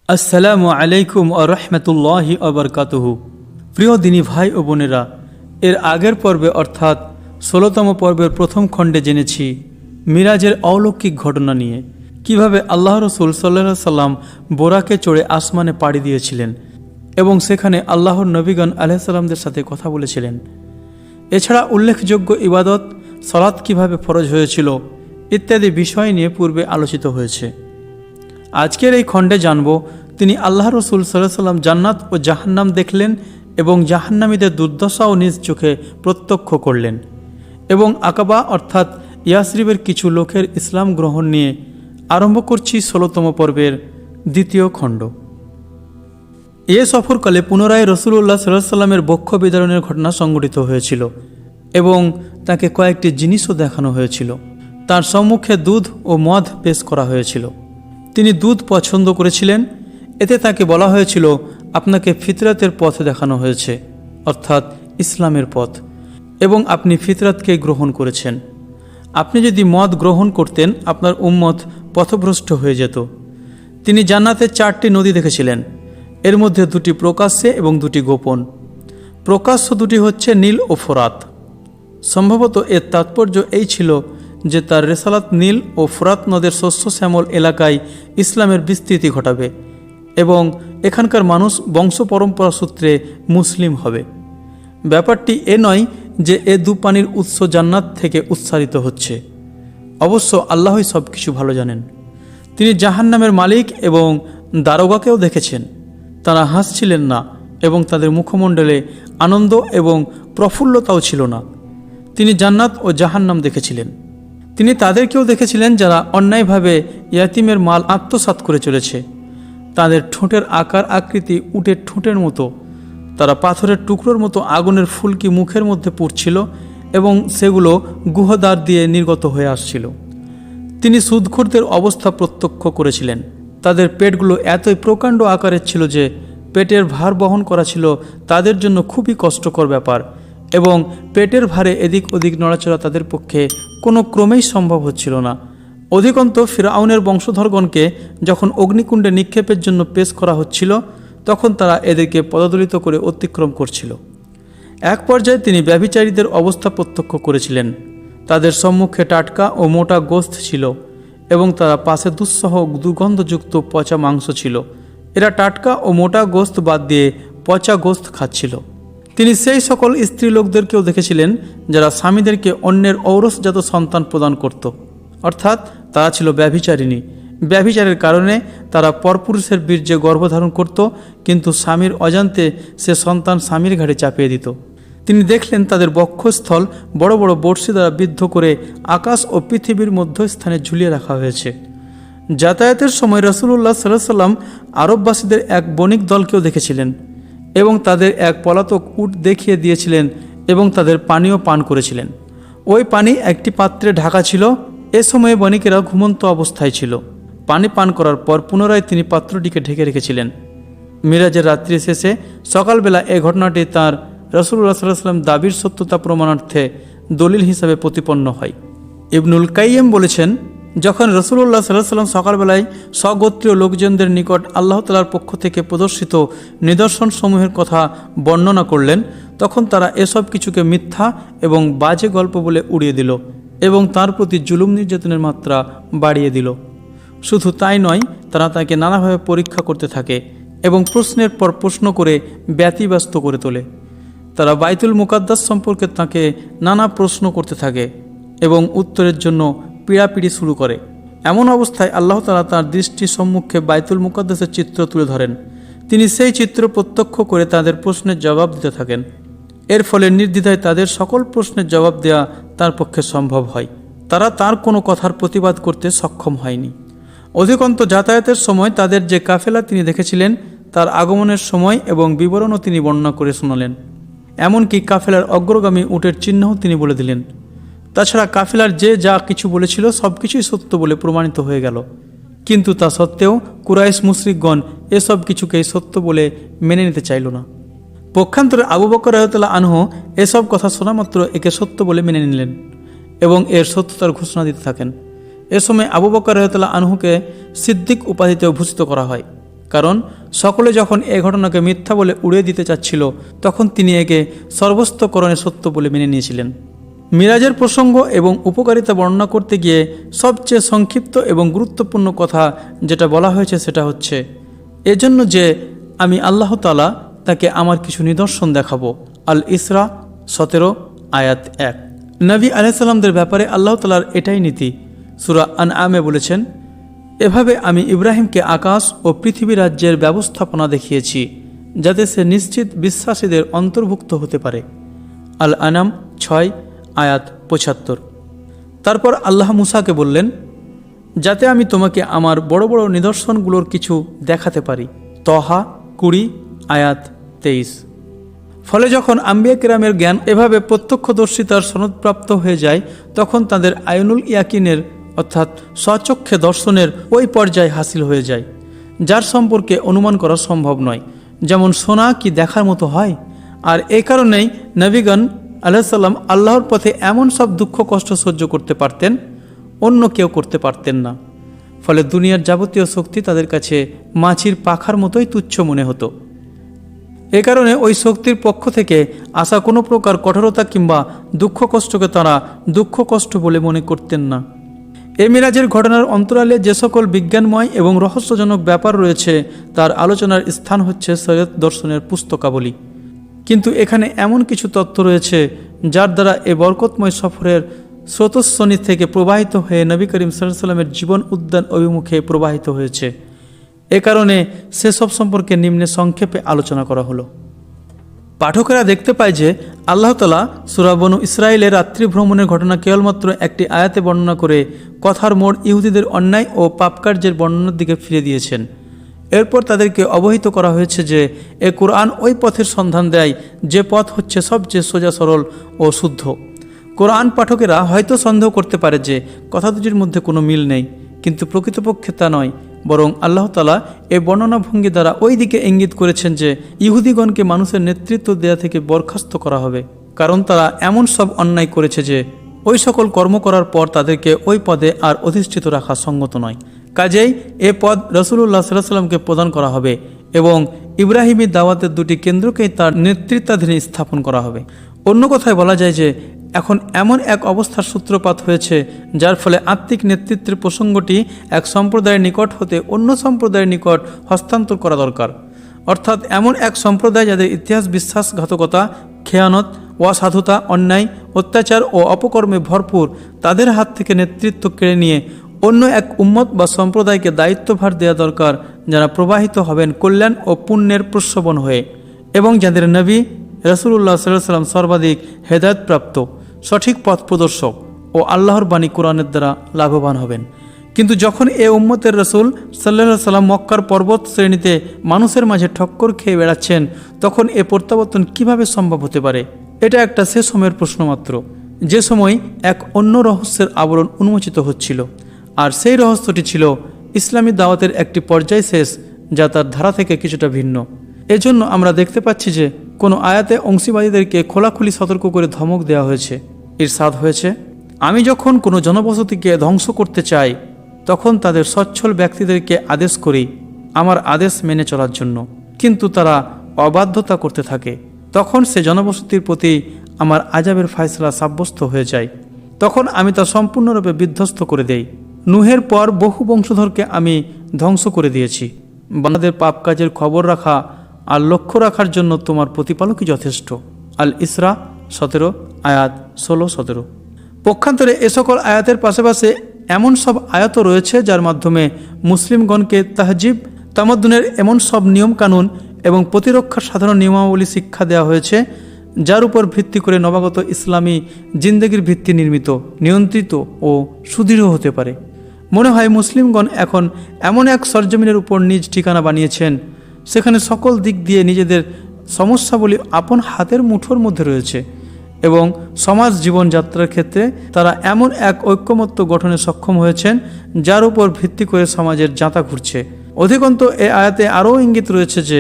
আসসালামু আলাইকুম ওয়া রাহমাতুল্লাহি ওয়া বারাকাতুহু। প্রিয় দিনী ভাই ও বোনেরা, এর আগের পর্বে অর্থাৎ ১৬তম পর্বের প্রথম খণ্ডে জেনেছি মিরাজের অলৌকিক ঘটনা নিয়ে, কিভাবে আল্লাহ রসুল সাল্লাল্লাহু আলাইহি সাল্লাম বোরাকে চড়ে আসমানে পাড়ি দিয়েছিলেন এবং সেখানে আল্লাহর নবীগণ আলাইহিস সালামদের সাথে কথা বলেছিলেন। এছাড়া উল্লেখযোগ্য ইবাদত সালাত কিভাবে ফরজ হয়েছিল ইত্যাদি বিষয় নিয়ে পূর্বে আলোচিত হয়েছে। আজকের এই খণ্ডে জানব তিনি আল্লাহ রসুল সাল্লাল্লাহু আলাইহি সাল্লাম জান্নাত ও জাহান্নাম দেখলেন এবং জাহান্নামীদের দুর্দশাও নিজ চোখে প্রত্যক্ষ করলেন এবং আকাবা অর্থাৎ ইয়াসরিবের কিছু লোকের ইসলাম গ্রহণ নিয়ে আরম্ভ করছি ১৬তম পর্বের দ্বিতীয় খণ্ড। এ সফরকালে পুনরায় রসুলুল্লাহ সাল্লাল্লাহু আলাইহি সাল্লামের বক্ষ বিদারণের ঘটনা সংঘটিত হয়েছিল এবং তাকে কয়েকটি জিনিসও দেখানো হয়েছিল। তার সম্মুখে দুধ ও মদ পেশ করা হয়েছিল। তিনি দুধ পছন্দ করেছিলেন। এতে তাকে বলা হয়েছিল, আপনাকে ফিতরাতের পথ দেখানো হয়েছে, অর্থাৎ ইসলামের পথ, এবং আপনি ফিতরাতকে গ্রহণ করেছেন। আপনি যদি মদ গ্রহণ করতেন আপনার উম্মত পথভ্রষ্ট হয়ে যেত। তিনি জান্নাতে 4টি নদী দেখেছিলেন, এর মধ্যে 2টি প্রকাশ্যে এবং 2টি গোপন। প্রকাশ্য 2টি হচ্ছে নীল ও ফোরাত। সম্ভবত এর তাৎপর্য এই ছিল যে তার রেসালাত নীল ও ফোরাত নদের শস্য শ্যামল এলাকায় ইসলামের বিস্তৃতি ঘটাবে এবং এখানকার মানুষ বংশ পরম্পরা সূত্রে মুসলিম হবে। ব্যাপারটি এ নয় যে এ দু পানির উৎস জান্নাত থেকে উৎসারিত হচ্ছে। অবশ্য আল্লাহই সব কিছু ভালো জানেন। তিনি জাহান্নামের মালিক এবং দারোগাকেও দেখেছেন। তারা হাসছিলেন না এবং তাদের মুখমণ্ডলে আনন্দ এবং প্রফুল্লতাও ছিল না। তিনি জান্নাত ও জাহান্নাম দেখেছিলেন। তিনি তাদেরকেও দেখেছিলেন যারা অন্যায়ভাবে ইয়াতিমের মাল আত্মসাৎ করে চলেছে। তাদের ঠোঁটের আকার আকৃতি উটের ঠোঁটের মতো। তারা পাথরের টুকরোর মতো আগুনের ফুলকি মুখের মধ্যে পড়ছিল এবং সেগুলো গুহদ্বার দিয়ে নির্গত হয়ে আসছিল। তিনি সুদখোরদের অবস্থা প্রত্যক্ষ করেছিলেন। তাদের পেটগুলো এতই প্রকাণ্ড আকারের ছিল যে পেটের ভার বহন করা ছিল তাদের জন্য খুবই কষ্টকর ব্যাপার এবং পেটের ভারে এদিক ওদিক নড়াচড়া তাদের পক্ষে কোনো ক্রমেই সম্ভব হচ্ছিল না। অধিকন্তু ফিরআউনের বংশধরগণকে যখন অগ্নিকুণ্ডে নিক্ষেপের জন্য পেশ করা হচ্ছিল তখন তারা এদেরকে পদদলিত করে অতিক্রম করছিল। এক পর্যায়ে তিনি ব্যভিচারীদের অবস্থা প্রত্যক্ষ করেছিলেন। তাদের সম্মুখে টাটকা ও মোটা গোস্ত ছিল এবং তারা পাশে দুঃসহ দুর্গন্ধযুক্ত পচা মাংস ছিল। এরা টাটকা ও মোটা গোস্ত বাদ দিয়ে পচা গোস্ত খাচ্ছিল। তিনি সেই সকল স্ত্রী লোকদেরকেও দেখেছিলেন যারা স্বামীদেরকে অন্যের ঔরসজাত সন্তান প্রদান করত, অর্থাৎ তারা ছিল ব্যভিচারিণী। ব্যভিচারের কারণে তারা পরপুরুষের বীর্যে গর্ভধারণ করত, কিন্তু স্বামীর অজান্তে সে সন্তান স্বামীর ঘাড়ে চাপিয়ে দিত। তিনি দেখলেন তাদের বক্ষস্থল বড় বড় বড়শি দ্বারা বিদ্ধ করে আকাশ ও পৃথিবীর মধ্যস্থানে ঝুলিয়ে রাখা হয়েছে। যাতায়াতের সময় রাসূলুল্লাহ সাল্লাল্লাহু আলাইহি সাল্লাম আরববাসীদের এক বণিক দলকেও দেখেছিলেন এবং তাদের এক পলাতক উট দেখিয়ে দিয়েছিলেন এবং তাদের পানীয় পান করেছিলেন। ওই পানি একটি পাত্রে ঢাকা ছিল। এ সময়ে বণিকেরা ঘুমন্ত অবস্থায় ছিল। পানি পান করার পর পুনরায় তিনি পাত্রটিকে ঢেকে রেখেছিলেন। মিরাজের রাত্রি শেষে সকালবেলা এই ঘটনাটি তাঁর রাসূলুল্লাহ সাল্লাল্লাহু আলাইহি সাল্লাম দাবির সত্যতা প্রমাণার্থে দলিল হিসাবে প্রতিপন্ন হয়। ইবনুল কাইয়্যিম বলেছেন, যখন রাসূলুল্লাহ সাল্লাল্লাহু আলাইহি সাল্লাম সকালবেলায় স্বগোত্রীয় লোকজনদের নিকট আল্লাহ তাআলার পক্ষ থেকে প্রদর্শিত নিদর্শনসমূহের কথা বর্ণনা করলেন, তখন তারা এসব কিছুকে মিথ্যা এবং বাজে গল্প বলে উড়িয়ে দিল এবং তার প্রতি জুলুম নির্যাতনের মাত্রা বাড়িয়ে দিল। শুধু তাই নয়, তারা তাকে নানাভাবে পরীক্ষা করতে থাকে এবং প্রশ্নের পর প্রশ্ন করে ব্যতিব্যস্ত করে তোলে। তারা বাইতুল মুকাদ্দাস সম্পর্কে তাকে নানা প্রশ্ন করতে থাকে এবং উত্তরের জন্য পীড়াপিড়ি শুরু করে। এমন অবস্থায় আল্লাহ তাআলা তাঁর দৃষ্টির সম্মুখে বাইতুল মুকাদ্দাসের চিত্র তুলে ধরেন। তিনি সেই চিত্র প্রত্যক্ষ করে তাদের প্রশ্নের জবাব দিতে থাকেন। এর ফলে নির্দ্বিধায় তাদের সকল প্রশ্নের জবাব দেওয়া তার পক্ষে সম্ভব হয়। তারা তার কোনো কথার প্রতিবাদ করতে সক্ষম হয়নি। অধিকন্তু যাতায়াতের সময় তাদের যে কাফেলা তিনি দেখেছিলেন তার আগমনের সময় এবং বিবরণও তিনি বর্ণনা করে শোনালেন। এমনকি কাফেলার অগ্রগামী উটের চিহ্নও তিনি বলে দিলেন। তাছাড়া কাফেলার যে যা কিছু বলেছিল সব কিছুই সত্য বলে প্রমাণিত হয়ে গেল। কিন্তু তা সত্ত্বেও কুরাইশ মুশরিকগণ এসব কিছুকেই সত্য বলে মেনে নিতে চাইল না। পক্ষান্তরে আবু বকর রাদিয়াল্লাহু আনহু এসব কথা শোনা মাত্র একে সত্য বলে মেনে নিলেন এবং এর সত্যতার ঘোষণা দিতে থাকেন। এ সময় আবু বকর রাদিয়াল্লাহু আনহুকে সিদ্দিক উপাধিতে ভূষিত করা হয়, কারণ সকলে যখন এ ঘটনাকে মিথ্যা বলে উড়িয়ে দিতে চাচ্ছিল, তখন তিনি একে সর্বস্তকরণে সত্য বলে মেনে নিয়েছিলেন। মিরাজের প্রসঙ্গ এবং উপকারিতা বর্ণনা করতে গিয়ে সবচেয়ে সংক্ষিপ্ত এবং গুরুত্বপূর্ণ কথা যেটা বলা হয়েছে সেটা হচ্ছে এজন্য যে আমি আল্লাহ তাআলা তাকে আমার কিছু নিদর্শন দেখাবো। আল ইসরা 17 আয়াত 1। নবী আলাইহিস সালামদের ব্যাপারে আল্লাহ তাআলার এটাই নীতি। সূরা আনআমে বলেছেন, এভাবে আমি ইব্রাহিমকে আকাশ ও পৃথিবী রাজ্যের ব্যবস্থাপনা দেখিয়েছি যাতে সে নিশ্চিত বিশ্বাসীদের অন্তর্ভুক্ত হতে পারে। আল আনাম 6 আয়াত 75। তারপর আল্লাহ মুসাকে বললেন, যাতে আমি তোমাকে আমার বড় বড় নিদর্শনগুলোর কিছু দেখাতে পারি। তহা 20 আয়াত 23। ফলে যখন আম্বিয়া কিরামের জ্ঞান এভাবে প্রত্যক্ষদর্শিতার সনদপ্রাপ্ত হয়ে যায়, তখন তাদের আইনুল ইয়াকিনের অর্থাৎ স্বচক্ষে দর্শনের ওই পর্যায়ে হাসিল হয়ে যায় যার সম্পর্কে অনুমান করা সম্ভব নয়, যেমন শোনা কি দেখার মতো হয়। আর এই কারণেই নবীগণ আলাইহিস সালাম আল্লাহর পথে এমন সব দুঃখ কষ্ট সহ্য করতে পারতেন অন্য কেউ করতে পারতেন না। ফলে দুনিয়ার যাবতীয় শক্তি তাদের কাছে মাছির পাখার মতোই তুচ্ছ মনে হতো। এ কারণে ওই শক্তির পক্ষ থেকে আসা কোনো প্রকার কঠোরতা কিংবা দুঃখ কষ্টকে তারা দুঃখ কষ্ট বলে মনে করতেন না। এই মিরাজের ঘটনার অন্তরালে যে সকল বিজ্ঞানময় এবং রহস্যজনক ব্যাপার রয়েছে তার আলোচনার স্থান হচ্ছে শরীয়ত দর্শনের পুস্তকাবলী। কিন্তু এখানে এমন কিছু তথ্য রয়েছে যার দ্বারা এ বরকতময় সফরের স্রোতস্বনী থেকে প্রবাহিত হয়ে নবী করিম সাল্লাল্লাহু আলাইহি ওয়াসাল্লামের জীবন উদ্যান অভিমুখে প্রবাহিত হয়েছে। এ কারণে সেসব সম্পর্কে নিম্নে সংক্ষেপে আলোচনা করা হলো। পাঠকেরা দেখতে পায় যে আল্লাহ তাআলা সূরা বনু ইসরাঈলের রাত্রি ভ্রমণের ঘটনা কেবলমাত্র একটি আয়াতে বর্ণনা করে কথার মোড় ইহুদিদের অন্যায় ও পাপকার্যের বর্ণনার দিকে ফিরে দিয়েছেন। এরপর তাদেরকে অবহিত করা হয়েছে যে এ কোরআন ওই পথের সন্ধান দেয় যে পথ হচ্ছে সবচেয়ে সোজা সরল ও শুদ্ধ। কোরআন পাঠকেরা হয়তো সন্দেহ করতে পারে যে কথা দুটির মধ্যে কোনো মিল নেই, কিন্তু প্রকৃতপক্ষে তা নয়, বরং আল্লাহ তাআলা এ বর্ণনা ভঙ্গি দ্বারা ওই দিকে ইঙ্গিত করেছেন যে ইহুদিগণকে মানুষের নেতৃত্ব দেয়া থেকে বরখাস্ত করা হবে, কারণ তারা এমন সব অন্যায় করেছে যে ওই সকল কর্ম করার পর তাদেরকে ওই পদে আর অধিষ্ঠিত রাখা সঙ্গত নয়। কাজেই এ পদ রাসূলুল্লাহ সাল্লাল্লাহু আলাইহি ওয়াসাল্লামকে প্রদান করা হবে এবং ইব্রাহিমী দাওয়াতের দুটি কেন্দ্রকেই তার নেতৃত্বাধীনে স্থাপন করা হবে। অন্য কথায় বলা যায় যে এখন এমন এক অবস্থার সূত্রপাত হয়েছে যার ফলে আত্মিক নেতৃত্বের প্রসঙ্গটি এক সম্প্রদায়ের নিকট হতে অন্য সম্প্রদায়ের নিকট হস্তান্তর করা দরকার। অর্থাৎ এমন এক সম্প্রদায় যাদের ইতিহাস বিশ্বাসঘাতকতা, খেয়ানত, অসাধুতা, অন্যায়, অত্যাচার ও অপকর্মে ভরপুর, তাদের হাত থেকে নেতৃত্ব কেড়ে নিয়ে অন্য এক উম্মত বা সম্প্রদায়কে দায়িত্বভার দেওয়া দরকার, যারা প্রবাহিত হবেন কল্যাণ ও পুণ্যের প্রস্রবণ হয়ে এবং যাদের নবী রাসূলুল্লাহ সাল্লাল্লাহু আলাইহি ওয়াসাল্লাম সর্বাধিক হেদায়েতপ্রাপ্ত সঠিক পথ প্রদর্শক ও আল্লাহর বাণী কোরআনের দ্বারা লাভবান হবেন। কিন্তু যখন এ উম্মতের রাসূল সাল্লাল্লাহু আলাইহি ওয়াসাল্লাম মক্কার পর্বত শ্রেণীতে মানুষের মাঝে ঠক্কর খেয়ে বেড়াচ্ছেন, তখন এ প্রত্যাবর্তন কিভাবে সম্ভব হতে পারে? এটা একটা সে সময়ের প্রশ্ন মাত্র, যে সময় এক অন্য রহস্যের আবরণ উন্মোচিত হচ্ছিল। আর সেই রহস্যটি ছিল ইসলামী দাওয়াতের একটি পর্যায় শেষ, যা তার ধারা থেকে কিছুটা ভিন্ন। এজন্য আমরা দেখতে পাচ্ছি যে কোনো আয়াতে অংশীবাদীদেরকে খোলাখুলি সতর্ক করে ধমক দেওয়া হয়েছে। ইরশাদ হয়েছে, আমি যখন কোনো জনবসতিকে ধ্বংস করতে চাই তখন তাদের সচ্ছল ব্যক্তিদেরকে আদেশ করি আমার আদেশ মেনে চলার জন্য, কিন্তু তারা অবাধ্যতা করতে থাকে। তখন সে জনবসতির প্রতি আমার আযাবের ফায়সালা সাব্যস্ত হয়ে যায়। তখন আমি তা সম্পূর্ণরূপে বিধ্বস্ত করে দেই। নূহের পর বহু বংশধরকে আমি ধ্বংস করে দিয়েছি। বান্দাদের পাপ কাজের খবর রাখা আর লক্ষ্য রাখার জন্য তোমার প্রতিপালকই যথেষ্ট। আল ইসরা 17 আয়াত 16-17। পক্ষান্তরে এ সকল আয়াতের পাশাপাশি এমন সব আয়াতও রয়েছে যার মাধ্যমে মুসলিমগণকে তাহজিব তামাদ্দুনের এমন সব নিয়মকানুন এবং প্রতিরক্ষার সাধারণ নিয়মাবলী শিক্ষা দেওয়া হয়েছে যার উপর ভিত্তি করে নবাগত ইসলামী জিন্দেগির ভিত্তি নির্মিত, নিয়ন্ত্রিত ও সুদৃঢ় হতে পারে। মনে হয় মুসলিমগণ এখন এমন এক সরজমিনের উপর নিজ ঠিকানা বানিয়েছেন, সেখানে সকল দিক দিয়ে নিজেদের সমস্যাবলী আপন হাতের মুঠোর মধ্যে রয়েছে এবং সমাজ জীবনযাত্রার ক্ষেত্রে তারা এমন এক ঐক্যমত্য গঠনে সক্ষম হয়েছেন যার উপর ভিত্তি করে সমাজের যাঁতা ঘুরছে। অধিকন্ত এ আয়াতে আরও ইঙ্গিত রয়েছে যে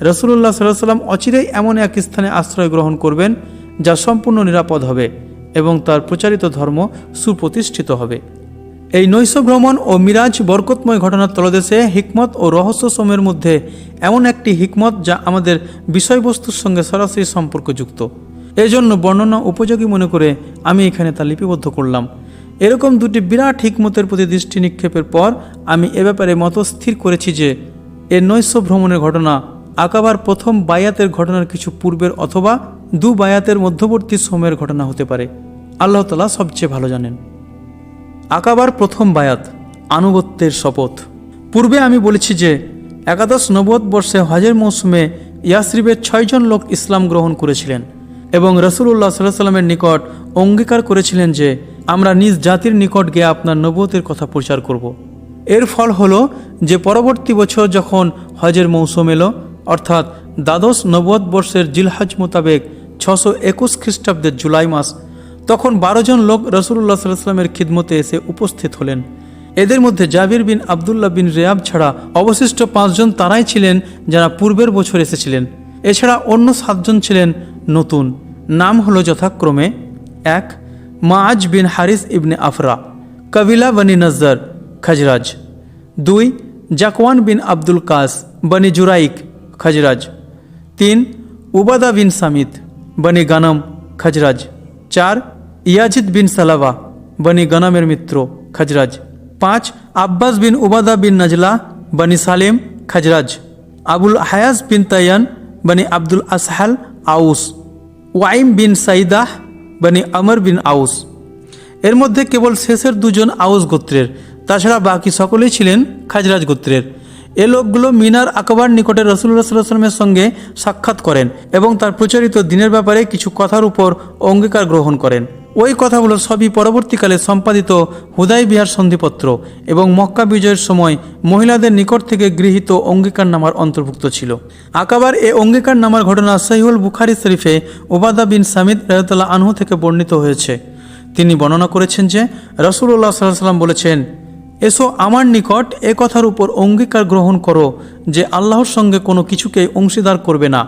রাসূলুল্লাহ সাল্লাল্লাহু আলাইহি ওয়াসাল্লাম অচিরেই এমন এক স্থানে আশ্রয় গ্রহণ করবেন যা সম্পূর্ণ নিরাপদ হবে এবং তার প্রচারিত ধর্ম সুপ্রতিষ্ঠিত হবে। এই নৈশ ভ্রমণ ও মিরাজ বরকতময় ঘটনার তলদেশে হিকমত ও রহস্যসমূহের মধ্যে এমন একটি হিকমত যা আমাদের বিষয়বস্তুর সঙ্গে সরাসরি সম্পর্কযুক্ত। এজন্য বর্ণনা উপযোগী মনে করে আমি এখানে তা লিপিবদ্ধ করলাম। এরকম দুটি বিরাট হিকমতের প্রতি দৃষ্টি নিক্ষেপের পর আমি এ ব্যাপারে মতস্থির করেছি যে এর নৈশ ভ্রমণের ঘটনা আকাবার প্রথম বায়াতের ঘটনার কিছু পূর্বের অথবা দু বায়াতের মধ্যবর্তী সময়ের ঘটনা হতে পারে। আল্লাহ তাআলা সবচেয়ে ভালো জানেন। আকাবার প্রথম বায়াত, আনুগত্যের শপথ। পূর্বে আমি বলেছি যে একাদশ নবুয়ত বর্ষে হজের মৌসুমে ইয়াসরিবের 6 জন লোক ইসলাম গ্রহণ করেছিলেন এবং রাসূলুল্লাহ সাল্লাল্লাহু আলাইহি ওয়াসাল্লামের নিকট অঙ্গীকার করেছিলেন যে আমরা নিজ জাতির নিকট গিয়ে আপনার নবুয়তের কথা প্রচার করব। এর ফল হলো যে পরবর্তী বছর যখন হজের মৌসুম এলো, অর্থাৎ দ্বাদশ নবুয়ত বর্ষের জিলহজ মোতাবেক 621 খ্রিস্টাব্দের জুলাই মাস, তখন 12 জন লোক রাসূলুল্লাহ সাল্লাল্লাহু আলাইহি ওয়াসাল্লামের খিদমতে এসে উপস্থিত হলেন। এদের মধ্যে জাবির বিন আবদুল্লাহ বিন রেয়াব ছাড়া অবশিষ্ট 5 জন তারাই ছিলেন যারা পূর্বের বছর এসেছিলেন। এছাড়া অন্য 7 জন ছিলেন নতুন। নাম হলো যথাক্রমে: 1 মাআজ বিন হারিস ইবনে আফরা, কবিলা বনি নজ্জার, খাজরাজ। 2 জাকওয়ান বিন আব্দুল কাস, বনি জুরাইক, খাজরাজ। 3 উবাদা বিন সামিত, বনি গানম, খাজরাজ। 4 ইয়াজিদ বিন সালাবা, বনি গনমের মিত্র, খাজরাজ। 5 আব্বাস বিন উবাদা বিন নজলা, বনি সালেম, খাজরাজ। আবুল হায়াজ বিন তায়ান, বনি আব্দুল আসহাল, আউস। ওয়াইম বিন সাইদাহ, বনি আমর বিন আউস। এর মধ্যে কেবল শেষের 2 জন আউস গোত্রের, তাছাড়া বাকি সকলেই ছিলেন খাজরাজ গোত্রের। এ লোকগুলো মিনার আকাবার নিকটে রাসূলুল্লাহ সাল্লাল্লাহু আলাইহি ওয়াসাল্লামের সঙ্গে সাক্ষাৎ করেন এবং তার প্রচারিত দিনের ব্যাপারে কিছু কথার উপর অঙ্গীকার গ্রহণ করেন। ওই কথাগুলো সবই পরবর্তীকালে সম্পাদিত হুদায়বিয়ার সন্ধিপত্র এবং মক্কা বিজয়ের সময় মহিলাদের নিকট থেকে গৃহীত অঙ্গীকারনামার অন্তর্ভুক্ত ছিল। আকাবার এ অঙ্গীকারনামার ঘটনা সহিহুল বুখারী শরীফে উবাদা বিন সামিদ রাদিয়াল্লাহু আনহু থেকে বর্ণিত হয়েছে। তিনি বর্ণনা করেছেন যে রাসূলুল্লাহ সাল্লাল্লাহু আলাইহি ওয়াসাল্লাম বলেছেন, এসো আমার নিকট এ কথার উপর অঙ্গীকার গ্রহণ করো যে আল্লাহর সঙ্গে কোনো কিছুকে অংশীদার করবে না,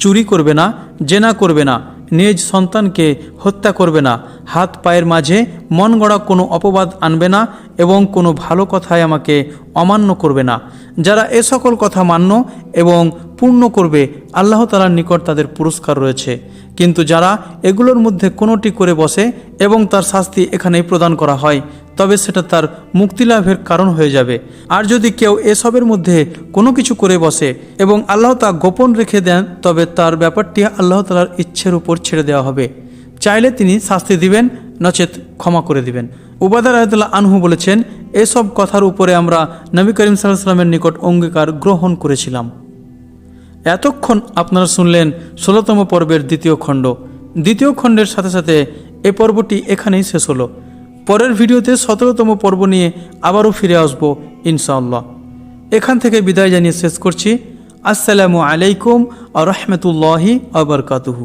চুরি করবে না, জেনা করবে না, নিজ সন্তানকে হত্যা করবে না, হাত পায়ের মাঝে মন গড়া কোনো অপবাদ আনবে না এবং কোনো ভালো কথায় আমাকে অমান্য করবে না। যারা এ সকল কথা মান্য এবং পূর্ণ করবে আল্লাহ তাআলার নিকট তাদের পুরস্কার রয়েছে। কিন্তু যারা এগুলোর মধ্যে কোনোটি করে বসে এবং তার শাস্তি এখানেই প্রদান করা হয়, তবে সেটা তার মুক্তিলাভের কারণ হয়ে যাবে। আর যদি কেউ এসবের মধ্যে কোনো কিছু করে বসে এবং আল্লাহ তা গোপন রেখে দেন, তবে তার ব্যাপারটি আল্লাহ তাআলার ইচ্ছের উপর ছেড়ে দেওয়া হবে। চাইলে তিনি শাস্তি দিবেন, নচেত ক্ষমা করে দিবেন। উবাদা রাদিয়াল্লাহু আনহু বলেছেন, এসব কথার উপরে আমরা নবী করিম সাল্লাল্লাহু আলাইহি ওয়াসাল্লামের নিকট অঙ্গীকার গ্রহণ করেছিলাম। এতক্ষণ আপনারা শুনলেন 16তম পর্বের দ্বিতীয় খণ্ড। দ্বিতীয় খণ্ডের সাথে সাথে এ পর্বটি এখানেই শেষ হলো। পরের ভিডিওতে 17তম পর্ব নিয়ে আবারও ফিরে আসব ইনশাআল্লাহ। এখান থেকে বিদায় জানিয়ে শেষ করছি। আসসালামু আলাইকুম ওয়া রাহমাতুল্লাহি ওয়া বারাকাতুহু।